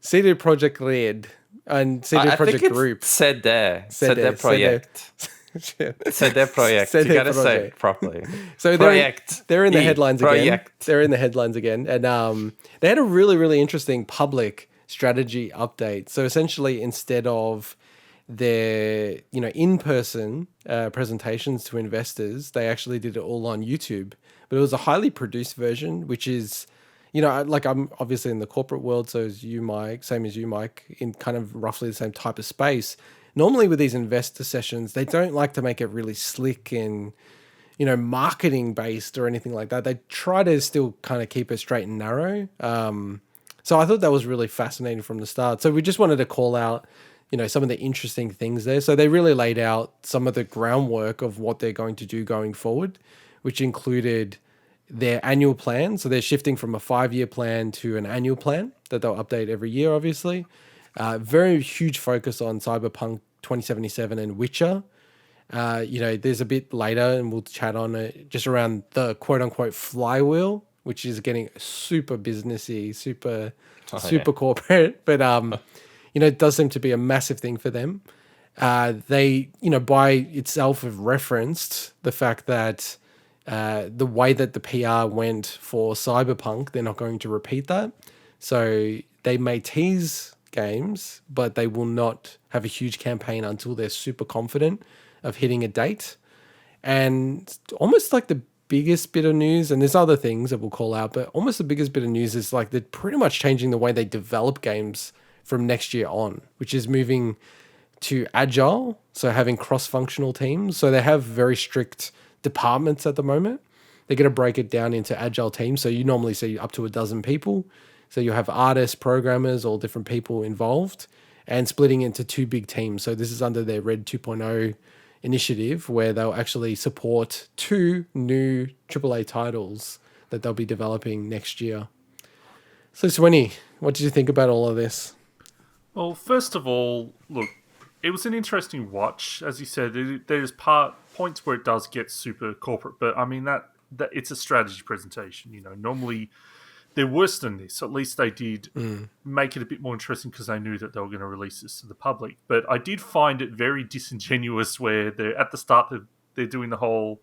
CD Projekt Red and CD I think Projekt it's Group. said there Projekt. CD Projekt. You got to say it properly. So they're in the headlines again. Projekt. They're in the headlines again, and they had a really, really interesting public strategy update. So essentially, instead of their in-person presentations to investors, they actually did it all on YouTube. But it was a highly produced version, which is, like I'm obviously in the corporate world, so as you, Mike, same as you, Mike, in kind of roughly the same type of space. Normally with these investor sessions, they don't like to make it really slick and marketing based or anything like that. They try to still kind of keep it straight and narrow. So I thought that was really fascinating from the start. So we just wanted to call out, some of the interesting things there. So they really laid out some of the groundwork of what they're going to do going forward, which included their annual plan. So they're shifting from a 5-year plan to an annual plan that they'll update every year, obviously. Very huge focus on Cyberpunk 2077 and Witcher. There's a bit later, and we'll chat on it, just around the quote unquote flywheel, which is getting super businessy, super corporate. But, it does seem to be a massive thing for them. They, by itself have referenced the fact that the way that the PR went for Cyberpunk, they're not going to repeat that. So they may tease games, but they will not have a huge campaign until they're super confident of hitting a date. And almost like the biggest bit of news, and there's other things that we'll call out, but almost the biggest bit of news is like they're pretty much changing the way they develop games from next year on, which is moving to agile, so having cross-functional teams. So they have very strict departments at the moment. They're going to break it down into agile teams. So you normally see up to 12 people. So you'll have artists, programmers, all different people involved, and splitting into 2 big teams. So this is under their Red 2.0 initiative, where they'll actually support 2 new AAA titles that they'll be developing next year. So Swinny, what did you think about all of this? Well, first of all, look, it was an interesting watch. As you said, there's points where it does get super corporate, but I mean that it's a strategy presentation. Normally they're worse than this. At least they did make it a bit more interesting because they knew that they were going to release this to the public. But I did find it very disingenuous where they're at the start they're doing the whole,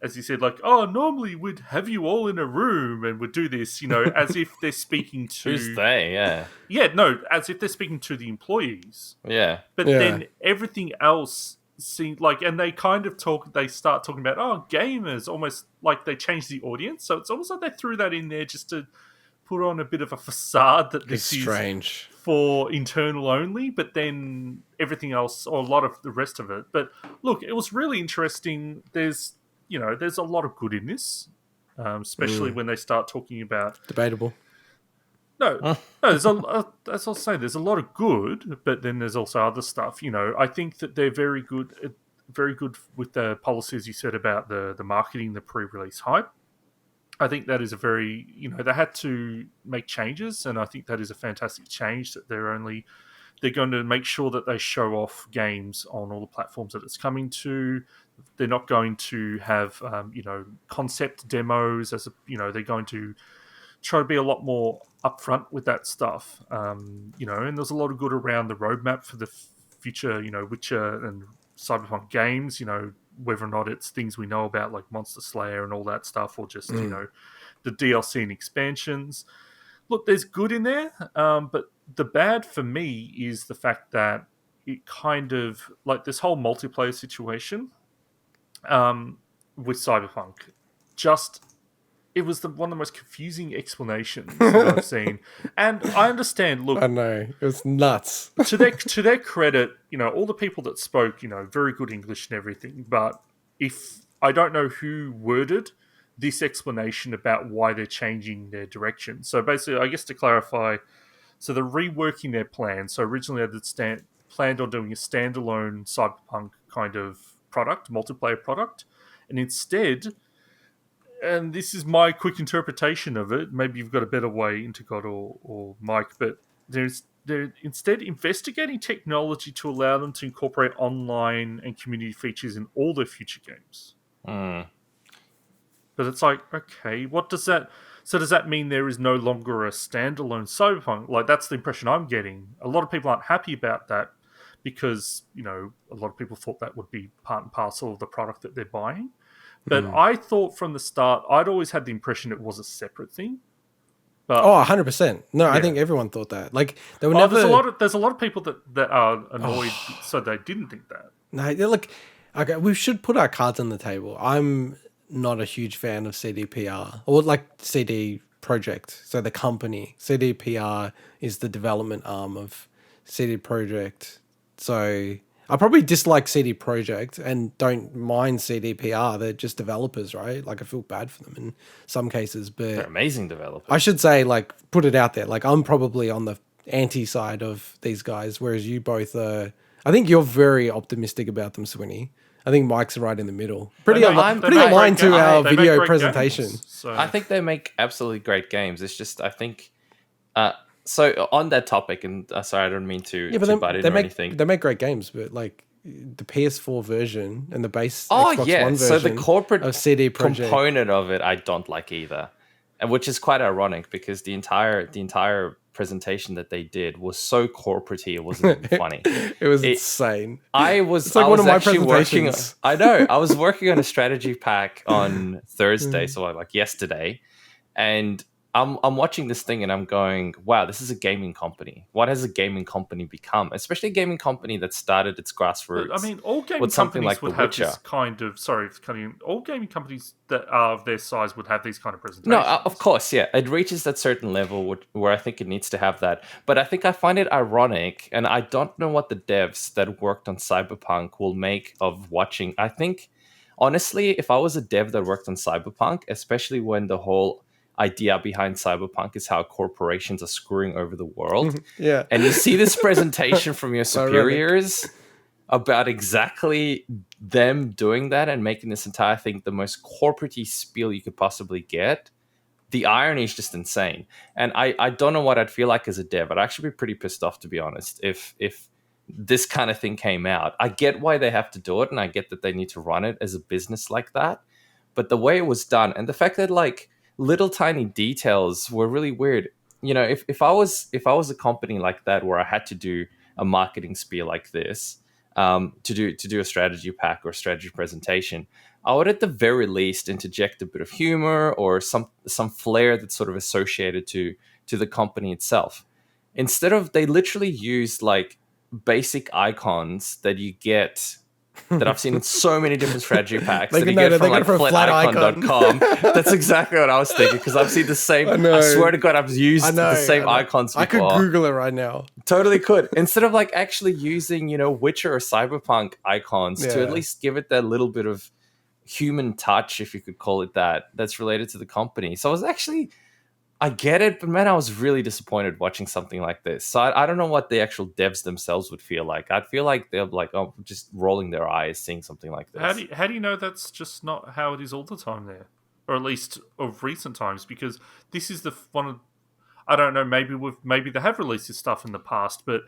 as you said, like, oh, normally we'd have you all in a room and would do this, as if they're speaking to... Who's they? Yeah. Yeah, no, as if they're speaking to the employees. Yeah. But then everything else seemed like... And they kind of they start talking about, oh, gamers, almost like they changed the audience. So it's almost like they threw that in there just to put on a bit of a facade that this is strange for internal only, but then everything else, or a lot of the rest of it. But look, it was really interesting. There's a lot of good in this, especially when they start talking about... Debatable. No, that's what I'm saying. There's a lot of good, but then there's also other stuff. I think that they're very good with the policies you said about the marketing, the pre-release hype. I think that is a very, they had to make changes, and I think that is a fantastic change that they're going to make sure that they show off games on all the platforms that it's coming to. They're not going to have, concept demos. They're going to try to be a lot more upfront with that stuff. And there's a lot of good around the roadmap for the future, Witcher and Cyberpunk games, whether or not it's things we know about like Monster Slayer and all that stuff, or just, the DLC and expansions. Look, there's good in there, but the bad for me is the fact that it kind of, like this whole multiplayer situation with Cyberpunk, it was one of the most confusing explanations that I've seen. And I understand, look... I know, it was nuts. to their credit, all the people that spoke, very good English and everything, but I don't know who worded this explanation about why they're changing their direction. So basically, I guess to clarify, so they're reworking their plan. So originally they planned on doing a standalone Cyberpunk kind of product, multiplayer product, and instead... And this is my quick interpretation of it. Maybe you've got a better way, Intergod or Mike, but they're instead investigating technology to allow them to incorporate online and community features in all their future games. But it's like, okay, what does that... So does that mean there is no longer a standalone Cyberpunk? Like, that's the impression I'm getting. A lot of people aren't happy about that because, a lot of people thought that would be part and parcel of the product that they're buying. But I thought from the start, I'd always had the impression it was a separate thing. But, 100%. No, I think everyone thought that. Like, they were never... There's a lot of people that are annoyed, so they didn't think that. No, look, okay, we should put our cards on the table. I'm not a huge fan of CDPR, or like CD Projekt, so the company. CDPR is the development arm of CD Projekt. So I probably dislike CD Projekt and don't mind CDPR. They're just developers, right? Like, I feel bad for them in some cases, but they're amazing developers. I should say, like, put it out there. Like, I'm probably on the anti side of these guys, whereas you both are. I think you're very optimistic about them, Swinny. I think Mike's right in the middle. Pretty aligned to our video presentation. Games, so. I think they make absolutely great games. It's just, I think... so on that topic, and sorry, I don't mean to butt in or anything. They make great games, but like the PS4 version and the base Xbox One version so the corporate of CD Projekt component of it, I don't like either, and which is quite ironic because the entire presentation that they did was so corporate-y, it wasn't even funny. It was insane. It's like one of my presentations. I know. I was working on a strategy pack on Thursday, so like yesterday, and I'm watching this thing and I'm going, wow, this is a gaming company. What has a gaming company become? Especially a gaming company that started its grassroots. I mean, all gaming companies would have this kind of... Sorry for cutting in. All gaming companies that are of their size would have these kind of presentations. No, of course, yeah. It reaches that certain level where I think it needs to have that. But I think I find it ironic, and I don't know what the devs that worked on Cyberpunk will make of watching. I think, honestly, if I was a dev that worked on Cyberpunk, especially when the whole idea behind Cyberpunk is how corporations are screwing over the world. Yeah. And you see this presentation from your superiors about exactly them doing that and making this entire thing the most corporate-y spiel you could possibly get. The irony is just insane. And I don't know what I'd feel like as a dev. I'd actually be pretty pissed off, to be honest, if this kind of thing came out. I get why they have to do it, and I get that they need to run it as a business like that. But the way it was done, and the fact that, like, little tiny details were really weird. If I was a company like that where I had to do a marketing spiel like this, to do a strategy pack or a strategy presentation, I would at the very least interject a bit of humor or some flair that's sort of associated to the company itself. Instead of, they literally used like basic icons that you get that I've seen in so many different strategy packs that you get from like flaticon.com. That's exactly what I was thinking, because I've seen the same. I swear to God, I've used the same icons before. I could Google it right now. Totally could. Instead of like actually using, Witcher or Cyberpunk icons to at least give it that little bit of human touch, if you could call it that, that's related to the company. So I get it, but man, I was really disappointed watching something like this. So I don't know what the actual devs themselves would feel like. I'd feel like they're like, just rolling their eyes seeing something like this. How do you know that's just not how it is all the time there? Or at least of recent times? Because this is I don't know, maybe they have released this stuff in the past, but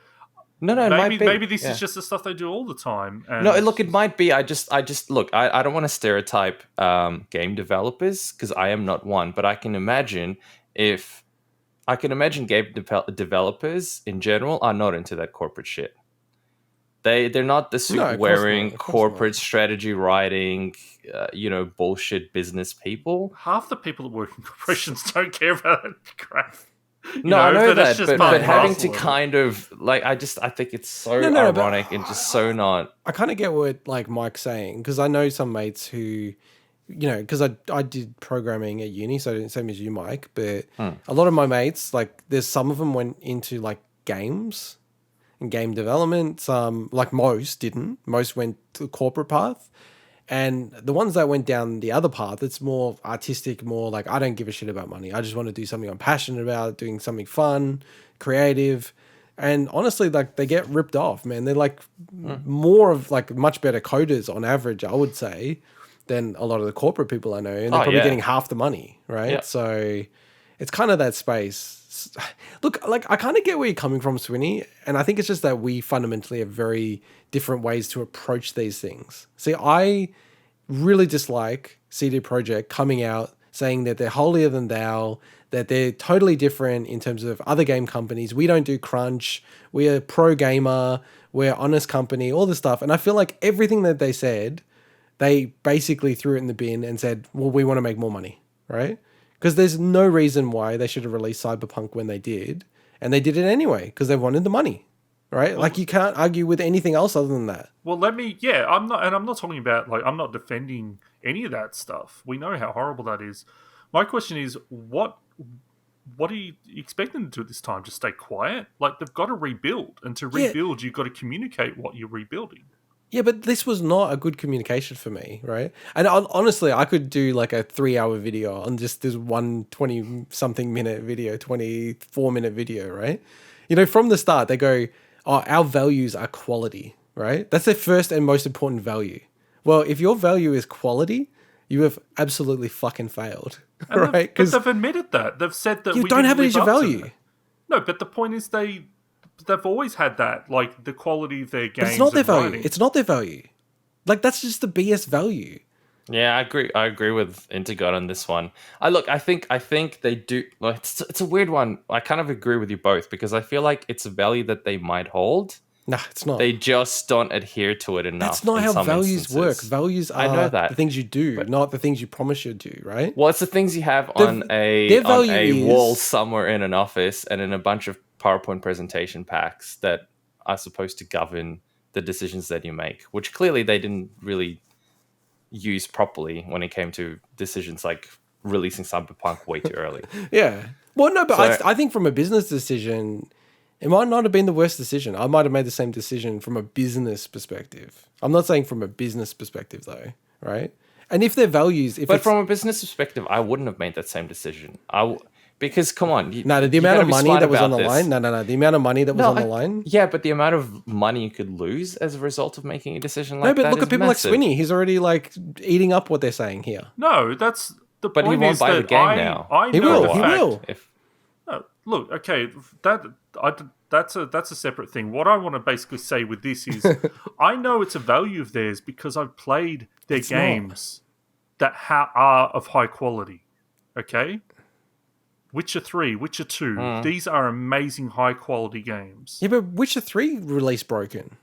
maybe this is just the stuff they do all the time. And no, look, it might be. I just look. I don't want to stereotype game developers, because I am not one, but I can imagine game developers in general are not into that corporate shit. They're not the suit wearing corporate strategy writing, bullshit business people. Half the people that work in corporations don't care about that crap. I know that, but having to kind of like, I think it's so ironic and just so not. I kind of get what like Mike's saying, because I know some mates who, because I did programming at uni, so same as you, Mike. But a lot of my mates, like, there's some of them went into like games and game development. Some, like most didn't. Most went to the corporate path. And the ones that went down the other path, it's more artistic, more like, I don't give a shit about money. I just want to do something I'm passionate about, doing something fun, creative. And honestly, like, they get ripped off, man. They're like more of like much better coders on average, I would say, than a lot of the corporate people I know. And they're probably getting half the money, right? Yeah. So it's kind of that space. Look, like, I kind of get where you're coming from, Swinny. And I think it's just that we fundamentally have very different ways to approach these things. See, I really dislike CD Projekt coming out saying that they're holier than thou, that they're totally different in terms of other game companies. We don't do crunch. We're pro gamer. We're honest company, all this stuff. And I feel like everything that they said, they basically threw it in the bin and said, well, we want to make more money, right? Because there's no reason why they should have released Cyberpunk when they did. And they did it anyway because they wanted the money, right? Well, like, you can't argue with anything else other than that. Well, I'm not talking about, like, I'm not defending any of that stuff. We know how horrible that is. My question is, what are you expecting them to do at this time? Just stay quiet? Like, they've got to rebuild. And to rebuild, you've got to communicate what you're rebuilding. Yeah, but this was not a good communication for me, right? And honestly, I could do like a 3-hour video on just this 20-something minute video, 24-minute video, right? You know, from the start, they go, oh, our values are quality, right? That's their first and most important value. Well, if your value is quality, you have absolutely fucking failed, right? Because they've admitted that. They've said that you don't have it as your value. No, but the point is they've always had that, like, the quality of their games. But it's not their value. It's not their value. Like, that's just the BS value. Yeah, I agree with Intergot on this one. I think they do. Like, it's a weird one. I kind of agree with you both because I feel like it's a value that they might hold. Nah, it's not. They just don't adhere to it enough. That's not how values work. Values are I know that. the things you do, not the things you promise you do, right? Well, it's the things you have on a wall somewhere in an office and in a bunch of PowerPoint presentation packs that are supposed to govern the decisions that you make, which clearly they didn't really use properly when it came to decisions like releasing Cyberpunk way too early. Yeah. Well, no, but I think from a business decision, it might not have been the worst decision. I might have made the same decision from a business perspective. I'm not saying from a business perspective, though, right? And if their values... But from a business perspective, I wouldn't have made that same decision. Because, come on... the amount of money that was on the line... No. The amount of money that was on the line... Yeah, but the amount of money you could lose as a result of making a decision like that. No, but look at people massive. like Swinney. He's already, like, eating up what they're saying here. No, that's... The but point he won't is buy that the game now. He will. No, look, okay, that's a separate thing. What I want to basically say with this is, I know it's a value of theirs because I've played their games that are of high quality. Okay, Witcher 3, Witcher 2, these are amazing high quality games. Yeah, but Witcher 3 release broken.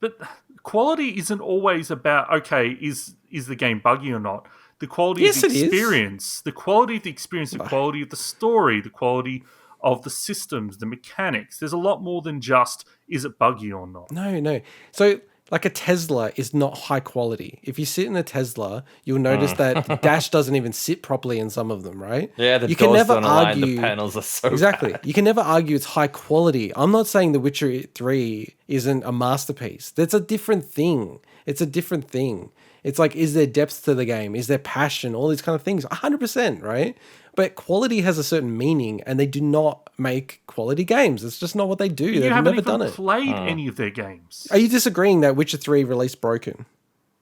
But quality isn't always about, okay, is the game buggy or not? The quality of the experience, the quality of the experience, the quality of the story, the quality of the systems, the mechanics. There's a lot more than just, is it buggy or not? No. So, like, a Tesla is not high quality. If you sit in a Tesla, you'll notice that the dash doesn't even sit properly in some of them, right? Yeah, the you doors can never don't align, the panels are so bad. You can never argue it's high quality. I'm not saying The Witcher 3 isn't a masterpiece. That's a different thing. It's a different thing. It's like, is there depth to the game? Is there passion? All these kind of things. 100%, right? But quality has a certain meaning, and they do not make quality games. It's just not what they do. They've never done it. You haven't even played any of their games. Are you disagreeing that Witcher 3 released broken?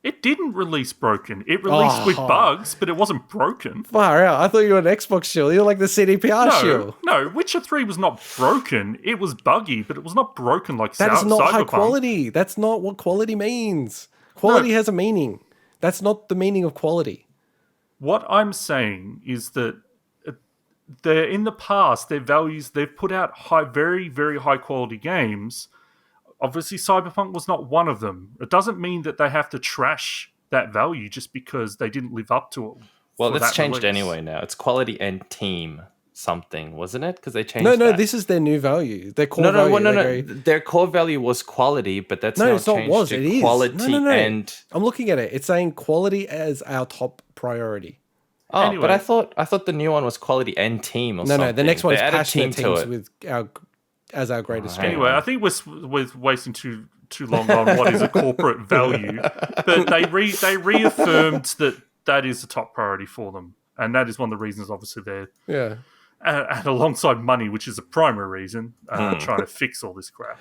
It didn't release broken. It released with bugs, but it wasn't broken. Far out. I thought you were an Xbox shill. You're like the CDPR shill. No, Witcher 3 was not broken. It was buggy, but it was not broken like That is not Cyberpunk. high quality. That's not what quality means. Quality has a meaning. That's not the meaning of quality. What I'm saying is that in the past, their values, they've put out very, very high quality games. Obviously, Cyberpunk was not one of them. It doesn't mean that they have to trash that value just because they didn't live up to it. Well, it's changed anyway now. It's quality and team something, wasn't it? Because they changed No, this is their new value. Their core value. No. Their core value was quality, but that's now changed to quality and... I'm looking at it. It's saying quality as our top priority. Oh, anyway. But I thought the new one was quality and team or something. No, the next one is passionate teams with as our greatest strength. Anyway, I think we're wasting too long on what is a corporate value, but they reaffirmed that is the top priority for them, and that is one of the reasons. Obviously, they're and alongside money, which is the primary reason, trying to fix all this crap.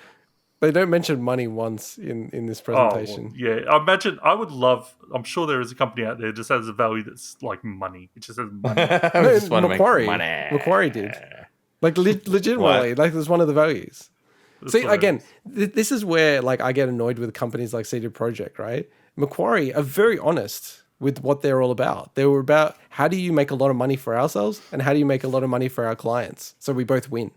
They don't mention money once in this presentation. Oh, well, I would love... I'm sure there is a company out there that just has a value that's like money. It just says money. Macquarie did. Like, legitimately, like, it's one of the values. See, again, this is where, like, I get annoyed with companies like CD Projekt, right? Macquarie are very honest with what they're all about. They were about how do you make a lot of money for ourselves and how do you make a lot of money for our clients so we both win,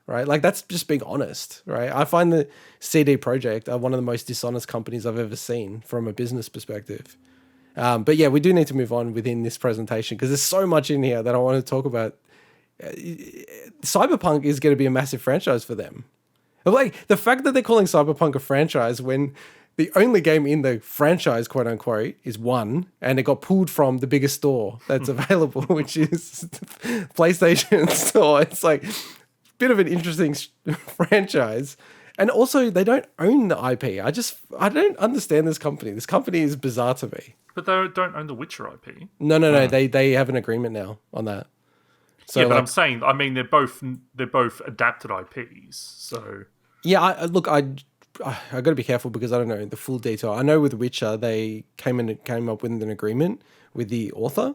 right? Like that's just being honest, right? I find that CD Projekt are one of the most dishonest companies I've ever seen from a business perspective. But yeah, we do need to move on within this presentation because there's so much in here that I want to talk about. Cyberpunk is going to be a massive franchise for them. Like the fact that they're calling Cyberpunk a franchise when the only game in the franchise, quote unquote, is one, and it got pulled from the biggest store that's available, which is PlayStation Store. It's like a bit of an interesting franchise. And also, they don't own the IP. I don't understand this company. This company is bizarre to me. But they don't own the Witcher IP. No. They have an agreement now on that. So yeah, but I'm saying, I mean, they're both adapted IPs. So yeah, I got to be careful because I don't know the full detail. I know with Witcher they came up with an agreement with the author.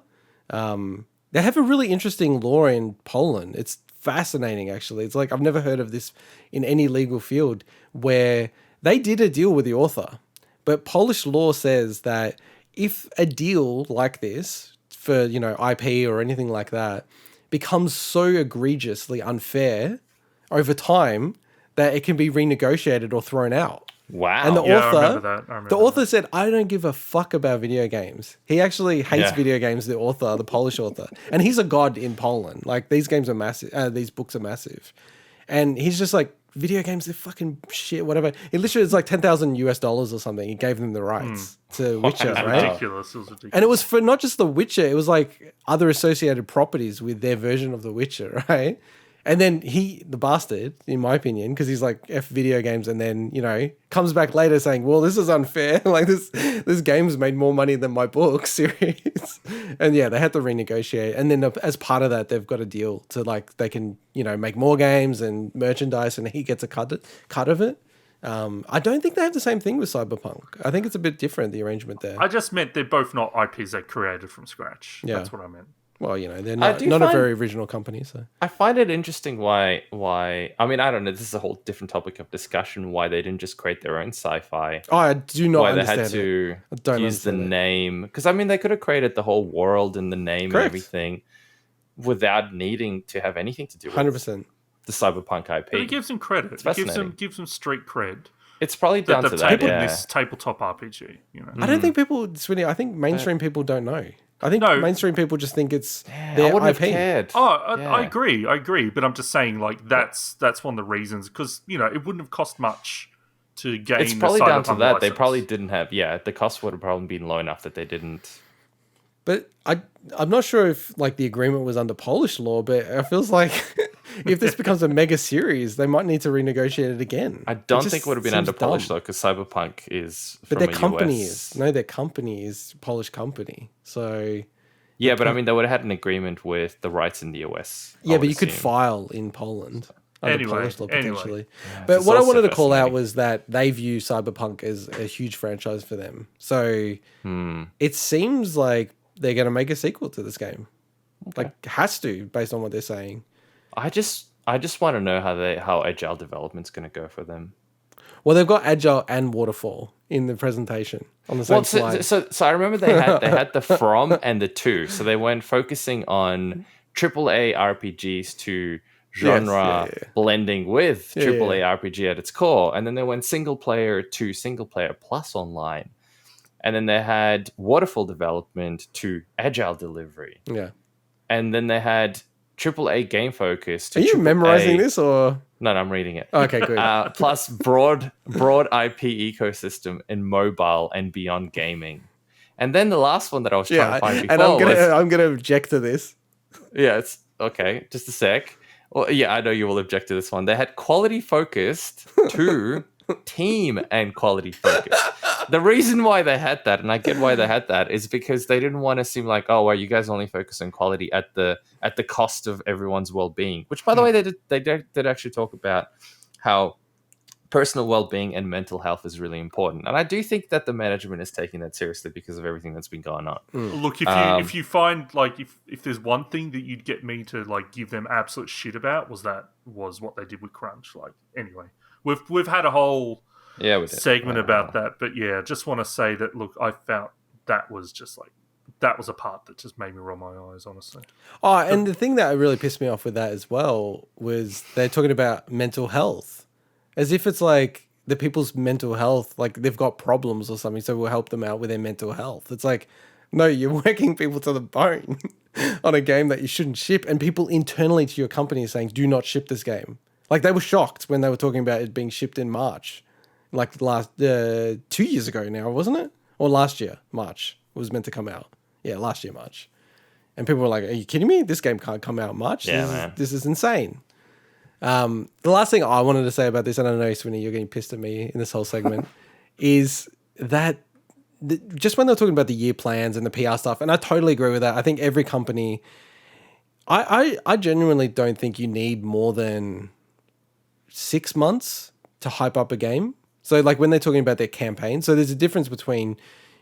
They have a really interesting law in Poland. It's fascinating, actually. It's like I've never heard of this in any legal field where they did a deal with the author, but Polish law says that if a deal like this for IP or anything like that becomes so egregiously unfair over time that it can be renegotiated or thrown out. Wow. And the I remember that. the author said, I don't give a fuck about video games. He actually hates video games, the author, the Polish author. And he's a god in Poland. Like, these games are massive. These books are massive. And he's just like, video games, they're fucking shit, whatever. It literally is like $10,000 or something. He gave them the rights to Witcher, right? Ridiculous. It was ridiculous. And it was for not just The Witcher, it was like other associated properties with their version of The Witcher, right? And then he, the bastard, in my opinion, because he's like F video games and then, comes back later saying, well, this is unfair. Like this game's made more money than my book series. And yeah, they had to renegotiate. And then as part of that, they've got a deal to like, they can, make more games and merchandise and he gets a cut of it. I don't think they have the same thing with Cyberpunk. I think it's a bit different, the arrangement there. I just meant they're both not IPs they created from scratch. Yeah. That's what I meant. Well, they're not a very original company, so I find it interesting why I mean, I don't know, this is a whole different topic of discussion why they didn't just create their own sci-fi. Oh, I do not understand. Why they had to use the name, because I mean they could have created the whole world and the name and everything without needing to have anything to do with 100%. The Cyberpunk IP. But it gives them credit. It gives them street cred. It's probably down to that. This tabletop RPG. I don't think people, Swinny, I think mainstream people don't know. I think mainstream people just think it's their IP. Cared. I agree, but I'm just saying, like, that's one of the reasons, because, it wouldn't have cost much to gain. It's probably down to that. License. They probably didn't have, the cost would have probably been low enough that they didn't. But I'm not sure if, like, the agreement was under Polish law, but it feels like if this becomes a mega series, they might need to renegotiate it again. I don't think it would have been under Polish law, because Cyberpunk is from their company is. No, their company is Polish company. So... Yeah, but I mean, they would have had an agreement with the rights in the US. Yeah, but you could file in Poland under Polish law, potentially. Yeah, but what I wanted to call out was that they view Cyberpunk as a huge franchise for them. So it seems like they're going to make a sequel to this game. Okay. Like, has to, based on what they're saying. I just want to know how agile development's going to go for them. Well, they've got agile and waterfall in the presentation on the same slide. So I remember they had the from and the to. So they went focusing on AAA RPGs to genre blending with AAA RPG at its core, and then they went single player to single player plus online, and then they had waterfall development to agile delivery. Yeah, and then they had AAA game focus. Are you memorizing this or? No, I'm reading it. Okay, good. Plus broad IP ecosystem in mobile and beyond gaming. And then the last one that I was trying to find before and I'm gonna object to this. Yeah, it's okay. Just a sec. Well, yeah, I know you will object to this one. They had quality focused to team and quality focused. The reason why they had that, and I get why they had that, is because they didn't want to seem like, oh, well, you guys only focus on quality at the cost of everyone's well-being. Which, by the way, they did actually talk about how personal well-being and mental health is really important, and I do think that the management is taking that seriously because of everything that's been going on. Look, if you find like if there's one thing that you'd get me to like give them absolute shit about was what they did with Crunch. Like, anyway, we've had a whole segment about that, but yeah, just want to say that look, I felt that was just like that was a part that just made me roll my eyes, honestly. Oh, and the thing that really pissed me off with that as well was they're talking about mental health, as if it's like the people's mental health, like they've got problems or something, so we'll help them out with their mental health. It's like, no, you're working people to the bone on a game that you shouldn't ship, and people internally to your company are saying, do not ship this game. Like, they were shocked when they were talking about it being shipped in March, like last 2 years ago now, wasn't it? Or last year, March, it was meant to come out. Yeah, last year, March. And people were like, are you kidding me? This game can't come out in March. Yeah, This is insane. The last thing I wanted to say about this, and I know, Swinny, you're getting pissed at me in this whole segment, is that just when they're talking about the year plans and the PR stuff, and I totally agree with that. I think every company, I genuinely don't think you need more than 6 months to hype up a game. So like when they're talking about their campaign, so there's a difference between,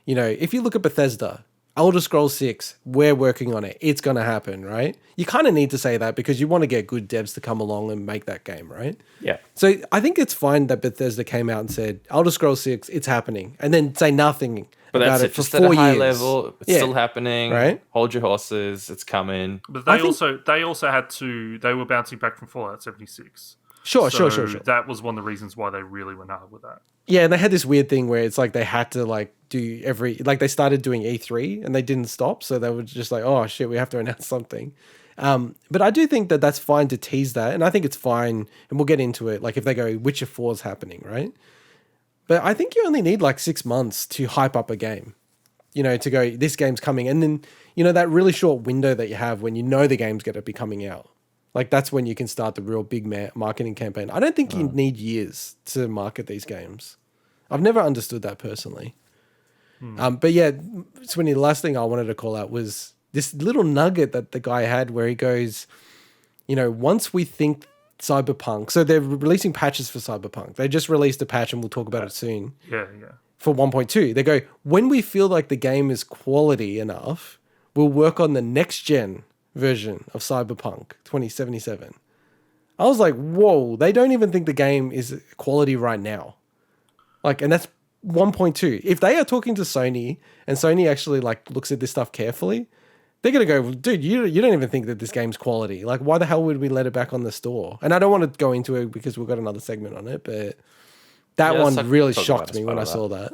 if you look at Bethesda, Elder Scrolls 6, we're working on it. It's going to happen, right? You kind of need to say that because you want to get good devs to come along and make that game, right? Yeah. So I think it's fine that Bethesda came out and said, Elder Scrolls 6, it's happening, and then say nothing But about that's it it. for Just 4 at a years. high level, it's Yeah. still happening. Right? Hold your horses. It's coming. But I they think- also had to. They were bouncing back from Fallout 76. Sure. That was one of the reasons why they really went hard with that. Yeah, and they had this weird thing where it's like they had to do they started doing E3 and they didn't stop, so they were just like, oh shit, we have to announce something. But I do think that that's fine to tease that, and I think it's fine, and we'll get into it, like if they go Witcher 4 is happening, right? But I think you only need 6 months to hype up a game, to go, this game's coming, and then, that really short window that you have when the game's going to be coming out. Like, that's when you can start the real big marketing campaign. I don't think you need years to market these games. I've never understood that personally. But yeah, Swinny, the last thing I wanted to call out was this little nugget that the guy had where he goes, once we think Cyberpunk, so they're releasing patches for Cyberpunk. They just released a patch and we'll talk about it soon. Yeah. For 1.2. They go, when we feel like the game is quality enough, we'll work on the next gen version of Cyberpunk 2077. I was like, whoa, they don't even think the game is quality right now. And that's 1.2. If they are talking to Sony and Sony actually looks at this stuff carefully, they're going to go, dude, you don't even think that this game's quality. Why the hell would we let it back on the store? And I don't want to go into it because we've got another segment on it, but that one really shocked me when I saw that.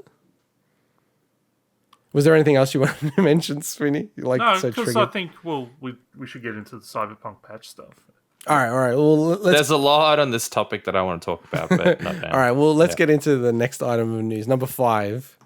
Was there anything else you wanted to mention, Sweeney? No, because I think we should get into the Cyberpunk patch stuff. All right. Well, there's a lot on this topic that I want to talk about, but not now. All right. Well, let's get into the next item of news. Number 5.